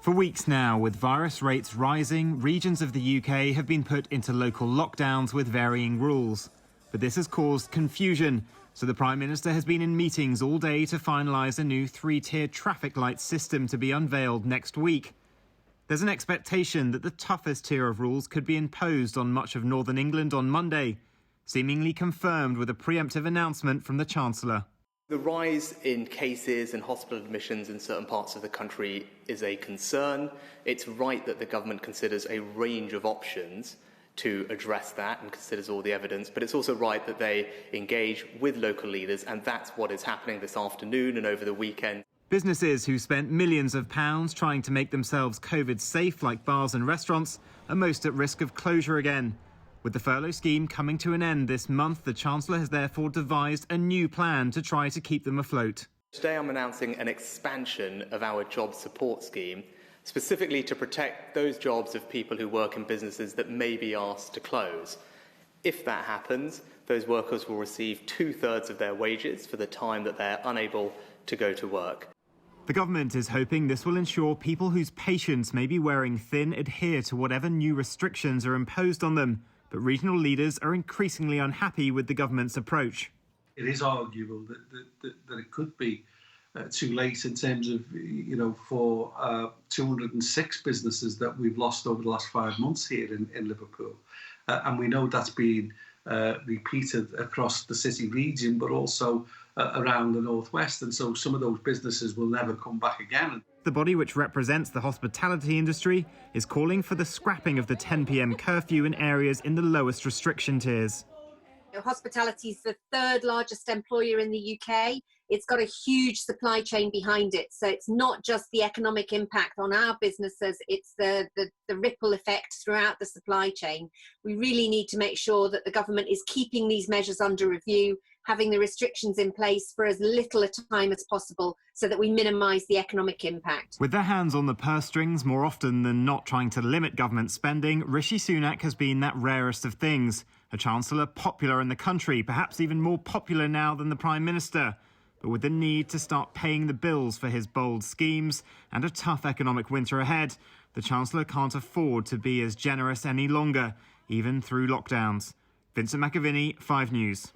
For weeks now, with virus rates rising, regions of the UK have been put into local lockdowns with varying rules. But this has caused confusion, so the Prime Minister has been in meetings all day to finalise a new three-tier traffic light system to be unveiled next week. There's an expectation that the toughest tier of rules could be imposed on much of northern England on Monday, seemingly confirmed with a preemptive announcement from the Chancellor. The rise in cases and hospital admissions in certain parts of the country is a concern. It's right that the government considers a range of options to address that and considers all the evidence, but it's also right that they engage with local leaders, and that's what is happening this afternoon and over the weekend. Businesses who spent millions of pounds trying to make themselves COVID safe, like bars and restaurants, are most at risk of closure again. With the furlough scheme coming to an end this month, the Chancellor has therefore devised a new plan to try to keep them afloat. Today I'm announcing an expansion of our job support scheme, specifically to protect those jobs of people who work in businesses that may be asked to close. If that happens, those workers will receive 2/3 of their wages for the time that they're unable to go to work. The government is hoping this will ensure people whose patients may be wearing thin adhere to whatever new restrictions are imposed on them. But regional leaders are increasingly unhappy with the government's approach. It is arguable that it could be too late in terms of, for 206 businesses that we've lost over the last 5 months here in Liverpool. And we know that's been repeated across the city region, but also around the northwest, and so some of those businesses will never come back again. The body which represents the hospitality industry is calling for the scrapping of the 10 p.m. curfew in areas in the lowest restriction tiers. Hospitality is the third largest employer in the UK. It's got a huge supply chain behind it. So it's not just the economic impact on our businesses, it's the ripple effect throughout the supply chain. We really need to make sure that the government is keeping these measures under review, having the restrictions in place for as little a time as possible so that we minimise the economic impact. With their hands on the purse strings more often than not trying to limit government spending, Rishi Sunak has been that rarest of things. A Chancellor popular in the country, perhaps even more popular now than the Prime Minister. But with the need to start paying the bills for his bold schemes and a tough economic winter ahead, the Chancellor can't afford to be as generous any longer, even through lockdowns. Vincent McAviney, 5 News.